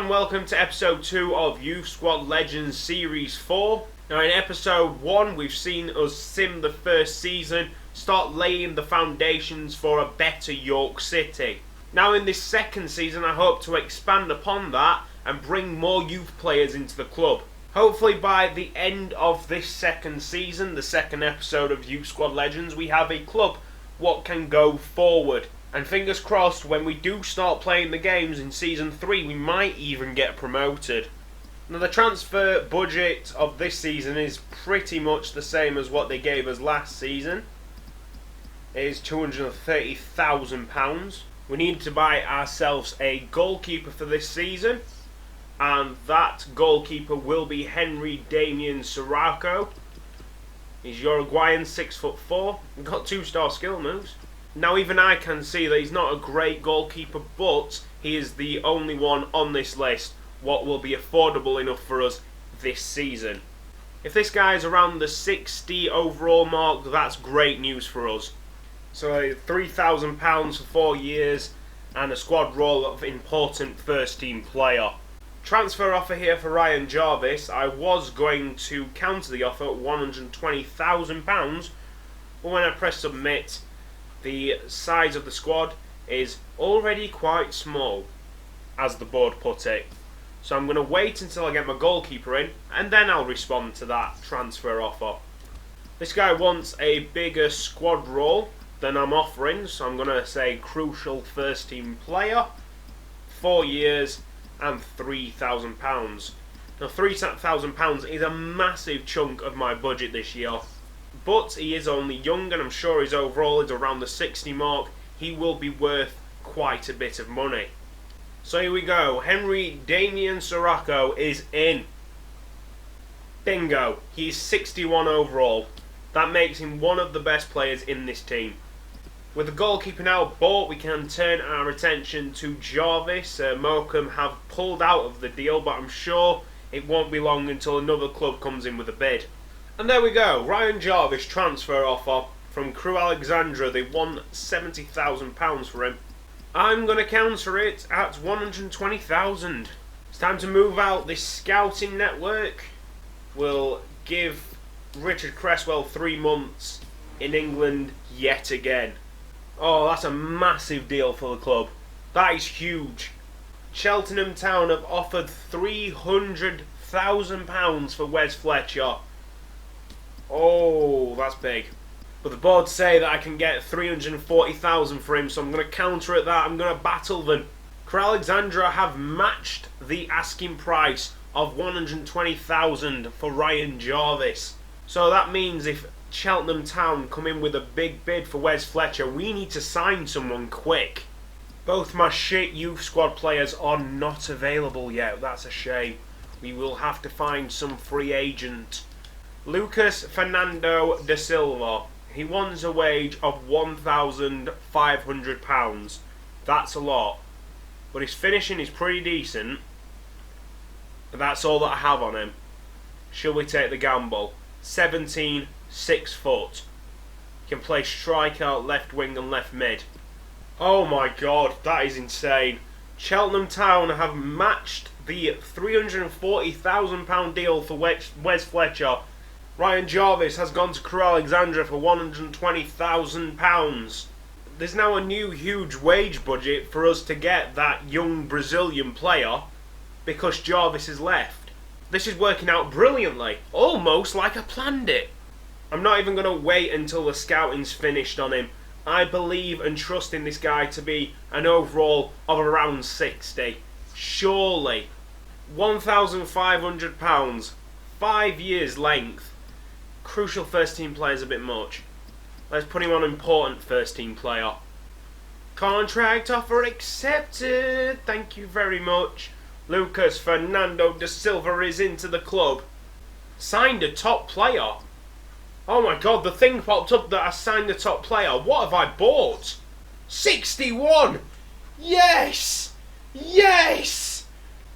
and welcome to episode 2 of Youth Squad Legends Series 4. Now in episode 1 we've seen us sim the first season, start laying the foundations for a better York City. Now in this second season I hope to expand upon that and bring more youth players into the club. Hopefully by the end of this second season, the second episode of Youth Squad Legends, we have a club what can go forward. And fingers crossed, when we do start playing the games in Season 3, we might even get promoted. Now the transfer budget of this season is pretty much the same as what they gave us last season. It is £230,000. We need to buy ourselves a goalkeeper for this season. And that goalkeeper will be Henry Damien Sirocco. He's Uruguayan, 6'4". He's got 2-star skill moves. Now even I can see that he's not a great goalkeeper, but he is the only one on this list what will be affordable enough for us this season. If this guy is around the 60 overall mark, that's great news for us. So £3,000 for 4 years and a squad role of important first team player. Transfer offer here for Ryan Jarvis. I was going to counter the offer at £120,000, but when I press submit, the size of the squad is already quite small, as the board put it. So I'm going to wait until I get my goalkeeper in, and then I'll respond to that transfer offer. This guy wants a bigger squad role than I'm offering, so I'm going to say crucial first team player, 4 years and £3,000. Now £3,000 is a massive chunk of my budget this year. But he is only young and I'm sure his overall is around the 60 mark. He will be worth quite a bit of money. So here we go. Henry Damien Sirocco is in. Bingo. He's 61 overall. That makes him one of the best players in this team. With the goalkeeper now bought, we can turn our attention to Jarvis. Morecambe have pulled out of the deal, but I'm sure it won't be long until another club comes in with a bid. And there we go, Ryan Jarvis transfer offer from Crewe Alexandra. They won £70,000 for him. I'm going to counter it at £120,000. It's time to move out this scouting network. We'll give Richard Cresswell 3 months in England yet again. Oh, that's a massive deal for the club. That is huge. Cheltenham Town have offered £300,000 for Wes Fletcher. Oh, that's big. But the board say that I can get £340,000 for him, so I'm going to counter at that. I'm going to battle them. Crewe Alexandra have matched the asking price of £120,000 for Ryan Jarvis. So that means if Cheltenham Town come in with a big bid for Wes Fletcher, we need to sign someone quick. Both my shit youth squad players are not available yet. That's a shame. We will have to find some free agent. Lucas Fernando da Silva. He wants a wage of £1,500. That's a lot. But his finishing is pretty decent. That's all that I have on him. Shall we take the gamble? 17, 6 foot. He can play striker, left wing and left mid. Oh my god, that is insane. Cheltenham Town have matched the £340,000 deal for Wes Fletcher. Ryan Jarvis has gone to Crewe Alexandra for £120,000. There's now a new huge wage budget for us to get that young Brazilian player because Jarvis has left. This is working out brilliantly, almost like I planned it. I'm not even going to wait until the scouting's finished on him. I believe and trust in this guy to be an overall of around 60. Surely. £1,500, 5 years length. Crucial first team player is a bit much. Let's put him on important first team player. Contract offer accepted. Thank you very much. Lucas Fernando da Silva is into the club. Signed a top player. Oh my god, the thing popped up that I signed a top player. What have I bought? 61! Yes! Yes!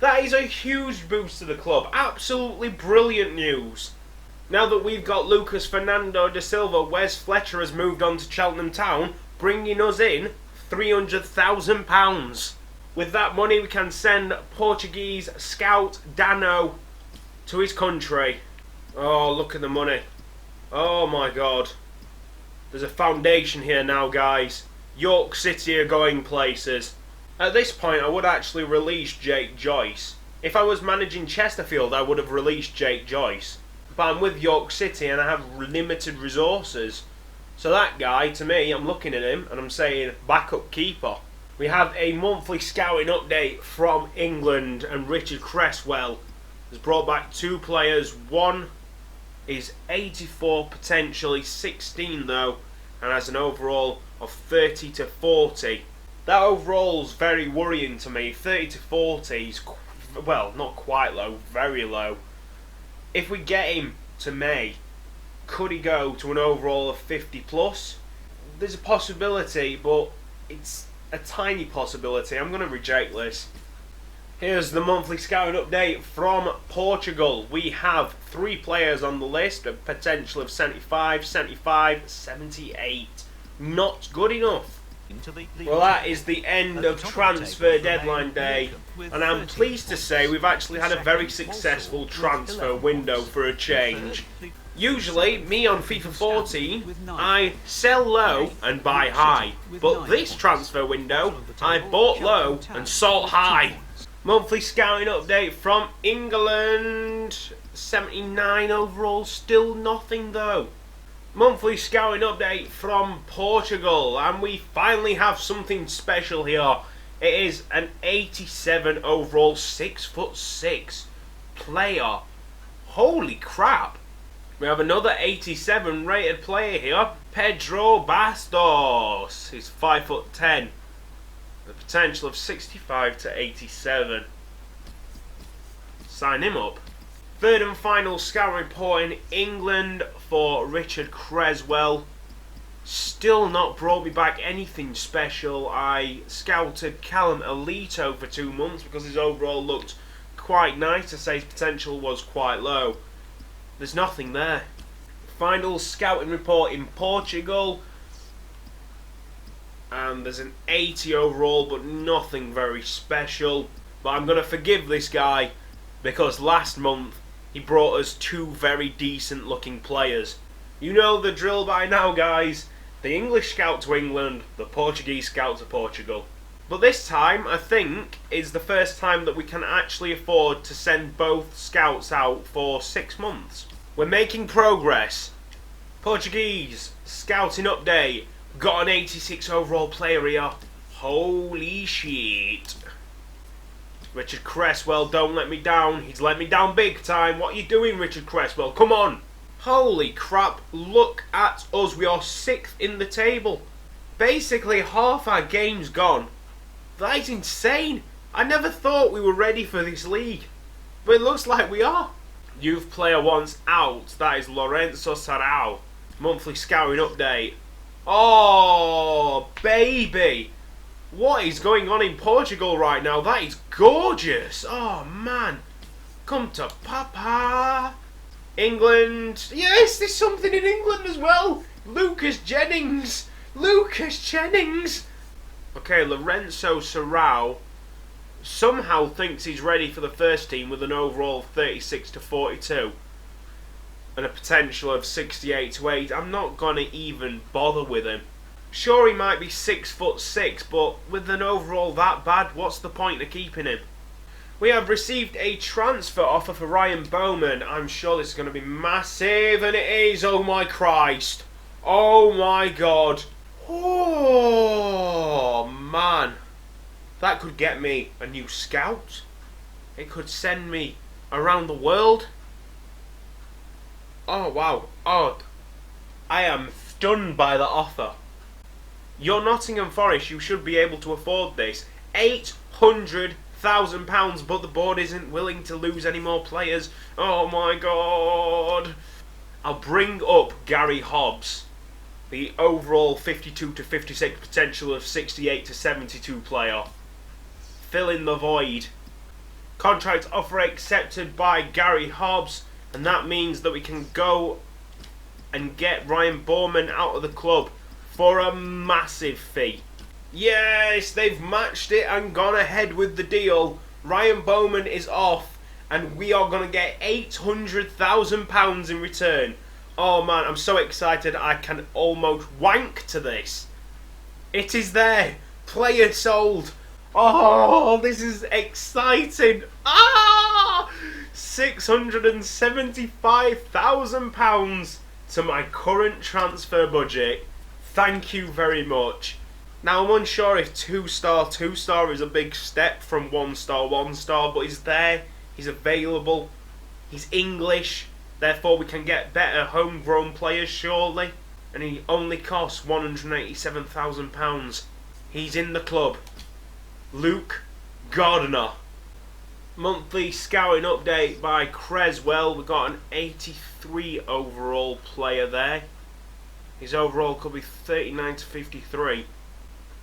That is a huge boost to the club. Absolutely brilliant news. Now that we've got Lucas Fernando da Silva, Wes Fletcher has moved on to Cheltenham Town, bringing us in £300,000. With that money, we can send Portuguese scout Dano to his country. Oh, look at the money. Oh my god. There's a foundation here now, guys. York City are going places. At this point, I would actually release Jake Joyce. If I was managing Chesterfield, I would have released Jake Joyce. But I'm with York City and I have limited resources. So that guy, to me, I'm looking at him and I'm saying, backup keeper. We have a monthly scouting update from England, and Richard Cresswell has brought back 2 players. One is 84, potentially 16 though, and has an overall of 30 to 40. That overall is very worrying to me. 30 to 40 is, well, not quite low, very low. If we get him to May, could he go to an overall of 50 plus? There's a possibility, but it's a tiny possibility. I'm going to reject this. Here's the monthly scouting update from Portugal. We have 3 players on the list, a potential of 75, 75, 78. Not good enough. Well, that is the end of transfer deadline day, and I'm pleased to say we've actually had a very successful transfer window for a change. Usually, me on FIFA 14, I sell low and buy high, but this transfer window, I bought low and sold high. Monthly scouting update from England, 79 overall, still nothing though. Monthly scouting update from Portugal, and we finally have something special here. It is an 87 overall, 6'6" player. Holy crap! We have another 87 rated player here, Pedro Bastos. He's 5'10", the potential of 65 to 87. Sign him up. Third and final scout report in England for Richard Cresswell. Still not brought me back anything special. I scouted Callum Alito for 2 months because his overall looked quite nice. To say his potential was quite low. There's nothing there. Final scouting report in Portugal. And there's an 80 overall, but nothing very special. But I'm going to forgive this guy because last month he brought us 2 very decent looking players. You know the drill by now, guys. The English scout to England, the Portuguese scout to Portugal. But this time, I think, is the first time that we can actually afford to send both scouts out for 6 months. We're making progress. Portuguese scouting update. Got an 86 overall player here. Holy shit. Richard Cresswell, don't let me down. He's let me down big time. What are you doing, Richard Cresswell? Come on. Holy crap, look at us. We are 6th in the table. Basically, half our game's gone. That is insane. I never thought we were ready for this league. But it looks like we are. Youth player once out. That is Lorenzo Sarau. Monthly scouting update. Oh, baby. What is going on in Portugal right now? That is gorgeous. Oh, man. Come to Papa. England. Yes, there's something in England as well. Lucas Jennings. Lucas Jennings. Okay, Lorenzo Sarau somehow thinks he's ready for the first team with an overall of 36 to 42. And a potential of 68 to 8. I'm not going to even bother with him. Sure, he might be 6'6", but with an overall that bad, what's the point of keeping him? We have received a transfer offer for Ryan Bowman. I'm sure this is going to be massive, and it is. Oh my Christ. Oh my God. Oh man. That could get me a new scout. It could send me around the world. Oh wow. Oh, I am stunned by the offer. You're Nottingham Forest, you should be able to afford this. £800,000, but the board isn't willing to lose any more players. Oh my God. I'll bring up Gary Hobbs, the overall 52 to 56 potential of 68 to 72 player. Fill in the void. Contract offer accepted by Gary Hobbs, and that means that we can go and get Ryan Bowman out of the club for a massive fee. Yes, they've matched it and gone ahead with the deal. Ryan Bowman is off, and we are going to get £800,000 in return. Oh man, I'm so excited I can almost wank to this. It is there. Player sold. Oh, this is exciting. Ah! £675,000 to my current transfer budget. Thank you very much. Now, I'm unsure if 2-star is a big step from 1-star, but he's there, he's available, he's English, therefore we can get better homegrown players surely, and he only costs £187,000. He's in the club. Luke Gardner. Monthly scouting update by Creswell. We've got an 83 overall player there. His overall could be 39 to 53.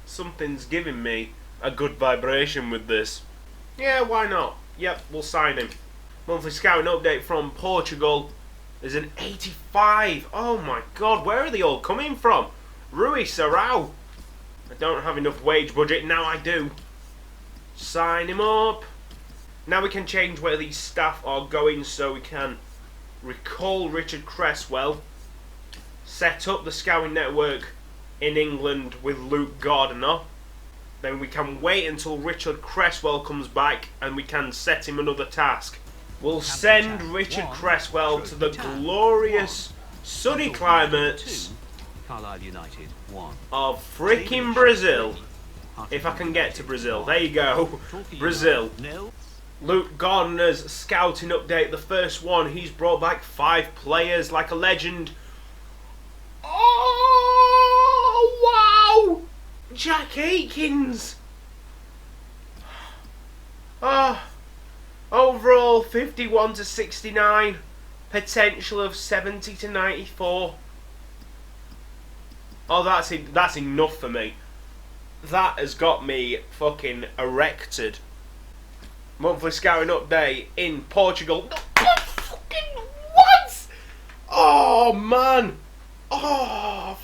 Something's giving me a good vibration with this. Yeah, why not? Yep, we'll sign him. Monthly scouting update from Portugal. There's an 85. Oh my god, where are they all coming from? Rui Sarau. I don't have enough wage budget. Now I do. Sign him up. Now we can change where these staff are going so we can recall Richard Cresswell. Set up the scouting network in England with Luke Gardner. Then we can wait until Richard Cresswell comes back and we can set him another task. We'll send Richard Cresswell to the glorious sunny climates of freaking Brazil. If I can get to Brazil. There you go. Brazil. Luke Gardner's scouting update. The first one, he's brought back 5 players like a legend. Oh, wow! Jack Aikens! Overall 51 to 69. Potential of 70 to 94. Oh, that's enough for me. That has got me fucking erected. Monthly scouting update in Portugal. Fucking what? Oh, man. Oh,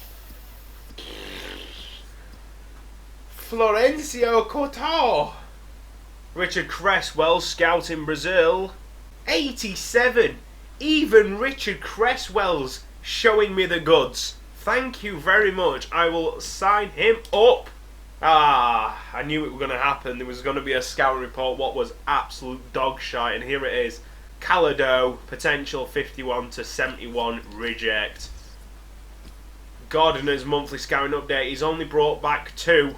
Florencio Cortao. Richard Cresswell, scout in Brazil. 87. Even Richard Cresswell's showing me the goods. Thank you very much. I will sign him up. I knew it was going to happen. There was going to be a scouting report. What was absolute dog shite, and here it is. Calado, potential 51 to 71, reject. Gardner's monthly scouting update. He's only brought back 2.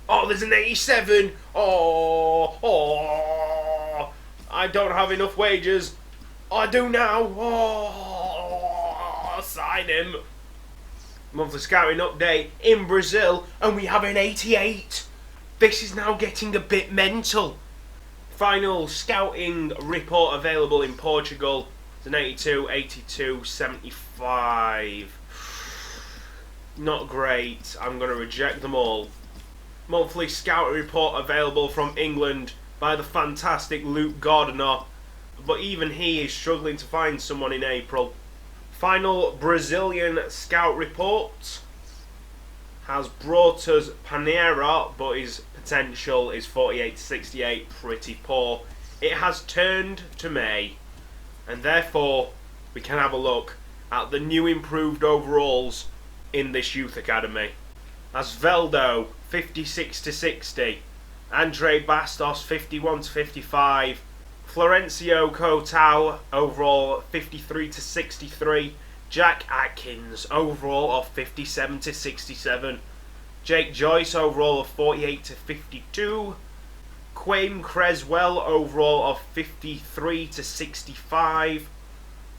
Oh, there's an 87. Oh, I don't have enough wages. I do now. Oh, sign him. Monthly scouting update in Brazil, and we have an 88. This is now getting a bit mental. Final scouting report available in Portugal. It's an 82, 82, 75. Not great. I'm going to reject them all. Monthly scouting report available from England by the fantastic Luke Gardner, but even he is struggling to find someone in April. Final Brazilian scout report has brought us Paneira, but his potential is 48 to 68, pretty poor. It has turned to May, and therefore we can have a look at the new improved overalls in this youth academy. Asveldo, 56 to 60. Andre Bastos, 51 to 55. Florencio Cortao, overall 53 to 63. Jack Atkins, overall of 57 to 67. Jake Joyce, overall of 48 to 52. Quaim Creswell, overall of 53 to 65.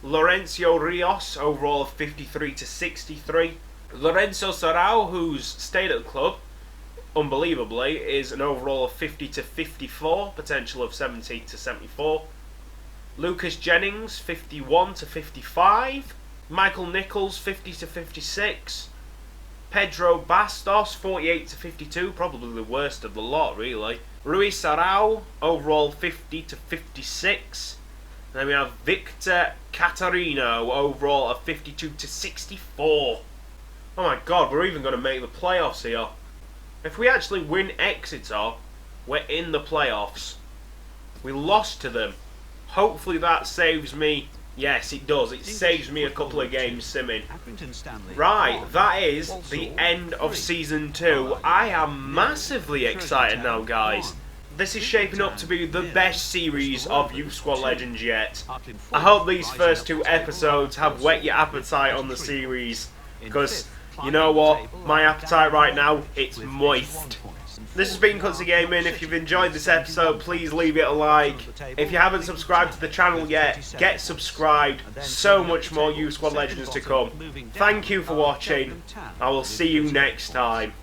Lorenzo Rios, overall of 53 to 63. Lorenzo Sarau, who's stayed at the club, unbelievably, is an overall of 50 to 54, potential of 70 to 74. Lucas Jennings, 51 to 55. Michael Nichols, 50 to 56. Pedro Bastos, 48 to 52, probably the worst of the lot, really. Rui Sarau, overall 50 to 56. And then we have Victor Catarino, overall of 52 to 64. Oh my god, we're even going to make the playoffs here. If we actually win Exeter, we're in the playoffs. We lost to them. Hopefully that saves me. Yes, it does. It saves me a couple of games simming. Right, that is the end of Season 2. I am massively excited now, guys. This is shaping up to be the best series of Youth Squad Legends yet. I hope these first 2 episodes have whet your appetite on the series, because you know what? My appetite right now, it's moist. This has been Cutsy Gaming. If you've enjoyed this episode, please leave it a like. If you haven't subscribed to the channel yet, get subscribed. So much more Youth Squad Legends to come. Thank you for watching. I will see you next time.